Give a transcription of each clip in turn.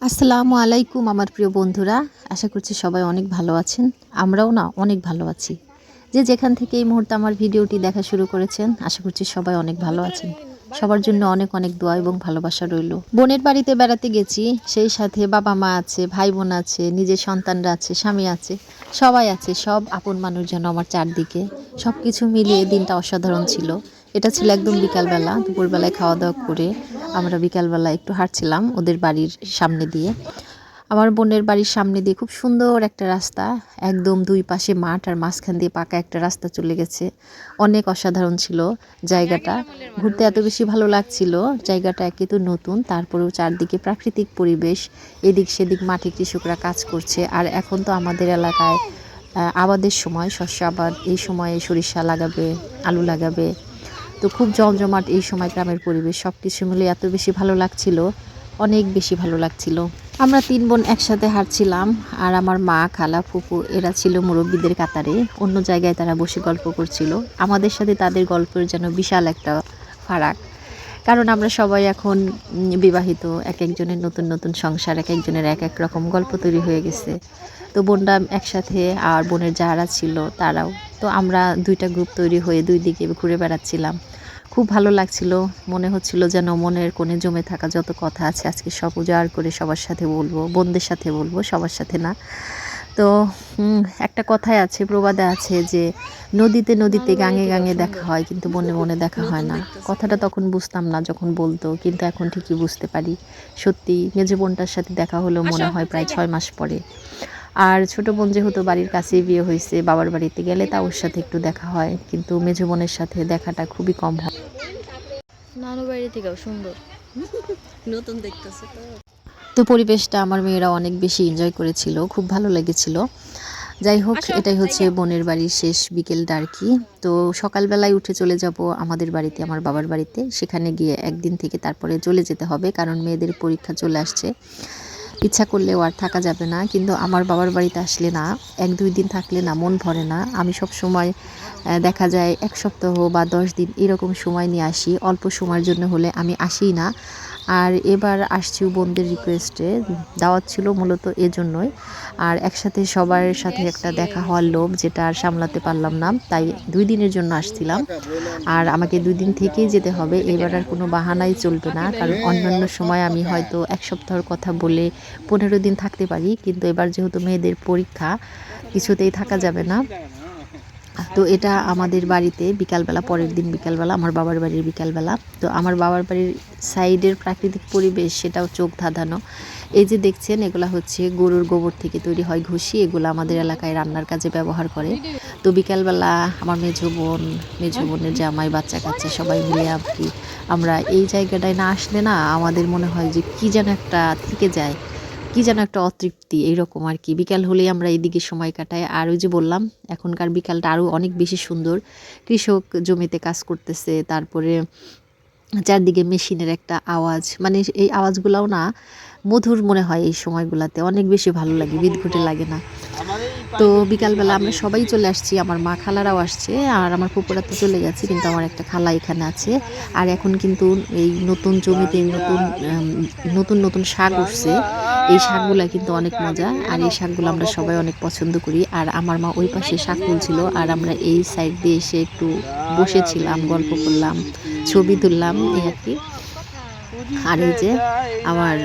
আসসালামু আলাইকুম আমার প্রিয় বন্ধুরা, আশা করছি সবাই অনেক ভালো আছেন। আমরাও না অনেক ভালো আছি। যে যেখান থেকে এই মুহূর্তে আমার ভিডিওটি দেখা শুরু করেছেন, আশা করছি সবাই অনেক ভালো আছেন। সবার জন্য অনেক অনেক দোয়া এবং ভালোবাসা রইল। বোনের বাড়িতে বেড়াতে গেছি, সেই সাথে বাবা মা আছে, ভাই বোন আছে, নিজের সন্তানরা আছে, স্বামী আছে, সবাই আছে। সব আপন মানুষ যেন আমার চারদিকে। সব কিছু মিলিয়ে দিনটা অসাধারণ ছিল। এটা ছিল একদম বিকালবেলা। দুপুরবেলায় খাওয়া দাওয়া করে আমরা বিকালবেলা একটু হাঁটছিলাম ওদের বাড়ির সামনে দিয়ে। আমার বোনের বাড়ির সামনে দিয়ে খুব সুন্দর একটা রাস্তা, একদম দুই পাশে মাঠ আর মাঝখান দিয়ে পাকা একটা রাস্তা চলে গেছে। অনেক অসাধারণ ছিল জায়গাটা। ঘুরতে এত বেশি ভালো লাগছিল। জায়গাটা একে তো নতুন, তারপরেও চারদিকে প্রাকৃতিক পরিবেশ। এদিক সেদিক মাঠে কৃষকরা কাজ করছে। আর এখন তো আমাদের এলাকায় আবাদের সময়, শস্য আবাদ। এই সময়ে সরিষা লাগাবে, আলু লাগাবে। তো খুব জমজমাট এই সময় গ্রামের পরিবেশ। সব কিছু মিলে এত বেশি ভালো লাগছিল, অনেক বেশি ভালো লাগছিল। আমরা তিন বোন একসাথে হাঁটছিলাম, আর আমার মা, খালা, ফুপু এরা ছিল মুরব্বীদের কাতারে। অন্য জায়গায় তারা বসে গল্প করছিল। আমাদের সাথে তাদের গল্পের যেন বিশাল একটা ফারাক, কারণ আমরা সবাই এখন বিবাহিত। এক একজনের নতুন নতুন সংসার, এক একজনের এক এক রকম গল্প তৈরি হয়ে গেছে। তো বোনরা একসাথে, আর বোনের যারা ছিল তারাও। তো আমরা দুইটা গ্রুপ তৈরি হয়ে দুই দিকে ঘুরে বেড়াচ্ছিলাম। খুব ভালো লাগছিল। মনে হচ্ছিল যেন মনের কোণে জমে থাকা যত কথা আছে আজকে সব উজাড় করে সবার সাথে বলবো, বোনদের সাথে বলবো, সবার সাথে না। তো একটা কথাই আছে, প্রবাদে আছে যে নদীতে নদীতে গাঙে গাঙে দেখা হয়, কিন্তু বনে বনে দেখা হয় না। কথাটা তখন বুঝতাম না যখন বলতো, কিন্তু এখন ঠিকই বুঝতে পারি। সত্যি মেজো বোনটার সাথে দেখা হলো মনে হয় প্রায় 6 মাস পরে। আর ছোট বোন যেহেতু বাড়ির কাছেই বিয়ে হয়েছে, বাবার বাড়িতে গেলে তা ওর সাথে একটু দেখা হয়, কিন্তু মেজো বোনের সাথে দেখাটা খুবই কম হয়। নানু বাড়ি থেকেও সুন্দর নতুন দেখতেছে তো। তো পরিবেশটা আমার মেয়েরা অনেক বেশি এনজয় করেছিল, খুব ভালো লেগেছিল। যাই হোক, এটাই হচ্ছে বোনের বাড়ির শেষ বিকেলটা আর কি। তো সকালবেলায় উঠে চলে যাব আমাদের বাড়িতে, আমার বাবার বাড়িতে। সেখানে গিয়ে একদিন থেকে তারপরে চলে যেতে হবে, কারণ মেয়েদের পরীক্ষা চলে আসছে। ইচ্ছা করলেও আর থাকা যাবে না, কিন্তু আমার বাবার বাড়িতে আসলে না, 1-2 দিন থাকলে না মন ভরে না। আমি সব সময় দেখা যায় 1 সপ্তাহ বা 10 দিন এরকম সময় নিয়ে আসি। অল্প সময়ের জন্য হলে আমি আসিই না। আর এবার আসছি বোনদের রিকোয়েস্টে, দাওয়াত ছিল মূলত এজন্যই। আর একসাথে সবার সাথে একটা দেখা হওয়ার লোভ, যেটা আর সামলাতে পারলাম না, তাই 2 দিনের জন্য আসছিলাম। আর আমাকে 2 দিন থেকেই যেতে হবে, এবার আর কোনো বাহানাই চলবে না। কারণ অন্যান্য সময় আমি হয়তো 1 সপ্তাহের কথা বলে 15 দিন থাকতে পারি, কিন্তু এবার যেহেতু মেয়েদের পরীক্ষা, কিছুতেই থাকা যাবে না। তো এটা আমাদের বাড়িতে বিকালবেলা, পরের দিন বিকালবেলা আমার বাবার বাড়ির বিকালবেলা। তো আমার বাবার বাড়ির সাইডের প্রাকৃতিক পরিবেশ, সেটাও চোখ ধাঁধানো। এই যে দেখছেন, এগুলা হচ্ছে গরুর গোবর থেকে তৈরি হয় ঘুষি। এগুলো আমাদের এলাকায় রান্নার কাজে ব্যবহার করে। তো বিকালবেলা আমার মেজো বোনের জামাই, বাচ্চা কাচ্চা সবাই মিলে আর কি আমরা এই জায়গাটায় না আসলে না আমাদের মনে হয় যে কী যেন একটা থেকে যায়, কি যেন একটা অতৃপ্তি, এইরকম আর কি। বিকাল হলেই আমরা এইদিকে সময় কাটাই। আর ওই যে বললাম, এখনকার বিকালটা আরও অনেক বেশি সুন্দর। কৃষক জমিতে কাজ করতেছে, তারপরে চারদিকে মেশিনের একটা আওয়াজ, মানে এই আওয়াজগুলোও না মধুর মনে হয়। এই সময়গুলোতে অনেক বেশি ভালো লাগে, বিদঘুটে লাগে না। তো বিকালবেলা আমরা সবাই চলে আসছি, আমার মা, খালারাও আসছে, আর আমার ফুপুরা তো চলে গেছে, কিন্তু আমার একটা খালা এখানে আছে। আর এখন কিন্তু এই নতুন জমিতে নতুন নতুন শাক উঠছে। এই শাকগুলা কিন্তু অনেক মজা, আর এই শাকগুলো আমরা সবাই অনেক পছন্দ করি। আর আমার মা ওই পাশে শাক তুলছিল, আর আমরা এই সাইড দিয়ে এসে একটু বসেছিলাম, গল্প করলাম, ছবি তুললাম, এই আর কি। আর এই যে আমার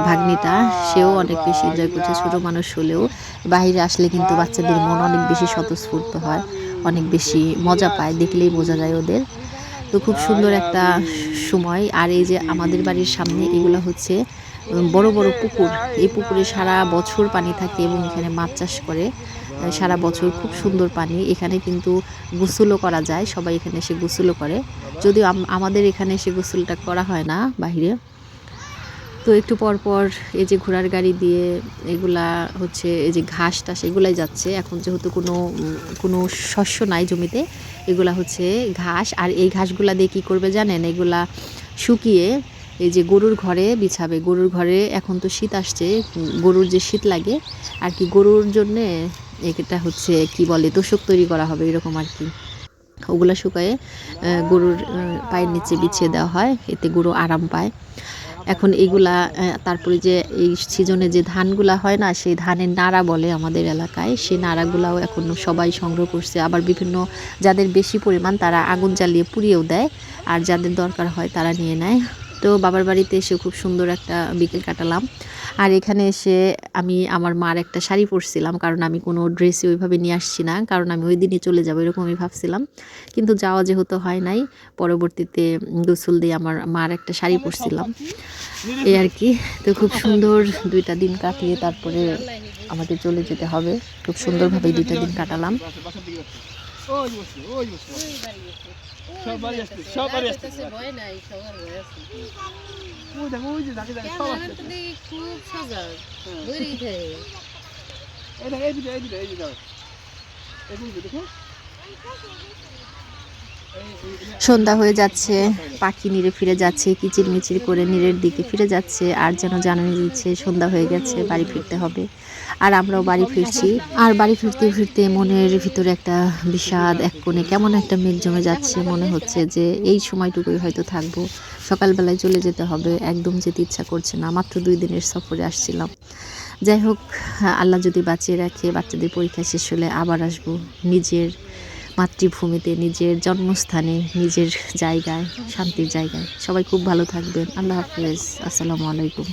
ভাগ্নিটা, সেও অনেক বেশি এনজয় করছে। ছোট মানুষ হলেও বাইরে আসলে কিন্তু বাচ্চাদের মন অনেক বেশি স্বতঃস্ফূর্ত হয়, অনেক বেশি মজা পায়, দেখলেই বোঝা যায় ওদের। তো খুব সুন্দর একটা সময়। আর এই যে আমাদের বাড়ির সামনে এগুলো হচ্ছে বড় বড় পুকুর। এই পুকুরে সারা বছর পানি থাকে এবং এখানে মাছ চাষ করে সারা বছর। খুব সুন্দর পানি, এখানে কিন্তু গোসলও করা যায়, সবাই এখানে এসে গোসলও করে। যদিও আমাদের এখানে এসে গোসলটা করা হয় না বাহিরে। তো একটু পর পর এই যে ঘোড়ার গাড়ি দিয়ে এগুলা হচ্ছে, এই যে ঘাস টাস এগুলাই যাচ্ছে। এখন যেহেতু কোনো শস্য নাই জমিতে, এগুলা হচ্ছে ঘাস। আর এই ঘাসগুলা দিয়ে কী করবে জানেন? এগুলা শুকিয়ে এই যে গরুর ঘরে বিছাবে। গরুর ঘরে এখন তো শীত আসছে, গরুর যে শীত লাগে আর কি, গরুর জন্যে এটা হচ্ছে কি বলে, তোশক তৈরি করা হবে এরকম আর কি। ওগুলা শুকায়ে গরুর পায়ের নিচে বিছিয়ে দেওয়া হয়, এতে গরু আরাম পায়। এখন এগুলা তারপরে যে এই সিজনে যে ধানগুলা হয় না, সেই ধানের নাড়া বলে আমাদের এলাকায়, সেই নাড়াগুলাও এখন সবাই সংগ্রহ করছে। আবার বিভিন্ন যাদের বেশি পরিমাণ তারা আগুন জ্বালিয়ে পুড়িয়েও দেয়, আর যাদের দরকার হয় তারা নিয়ে নেয়। তো বাবার বাড়িতে এসে খুব সুন্দর একটা বিকেল কাটালাম। আর এখানে এসে আমি আমার মার একটা শাড়ি পরছিলাম, কারণ আমি কোনো ড্রেসই ওইভাবে নিয়ে আসছি না, কারণ আমি ওই দিনই চলে যাবো এরকম আমি ভাবছিলাম, কিন্তু যাওয়া যেহেতু হয় নাই, পরবর্তীতে গোসল দিয়ে আমার মার একটা শাড়ি পরছিলাম এই আর কি। তো খুব সুন্দর 2টা দিন কাটিয়ে তারপরে আমাদের চলে যেতে হবে। খুব সুন্দরভাবে 2টা দিন কাটালাম। সন্ধ্যা হয়ে যাচ্ছে, পাখি নিরে ফিরে যাচ্ছে, কিচিরমিচির করে নীরের দিকে ফিরে যাচ্ছে, আর যেন জানানি দিচ্ছে সন্ধ্যা হয়ে গেছে, বাড়ি ফিরতে হবে। আর আমরাও বাড়ি ফিরছি। আর বাড়ি ফিরতে ফিরতে মনের ভিতরে একটা বিষাদ, এক কোণে কেমন একটা মেঘ জমে যাচ্ছে। মনে হচ্ছে যে এই সময়টুকুই হয়তো থাকবো, সকালবেলায় চলে যেতে হবে। একদম যেতে ইচ্ছা করছে না, মাত্র 2 দিনের সফরে আসছিলাম। যাই হোক, আল্লাহ যদি বাঁচিয়ে রাখে, বাচ্চাদের পরীক্ষা শেষ হলে আবার আসবো নিজের মাতৃভূমিতে, নিজের জন্মস্থানে, নিজের জায়গায়, শান্তির জায়গায়। সবাই খুব ভালো থাকবেন। আল্লাহ হাফেজ। আসসালামু আলাইকুম।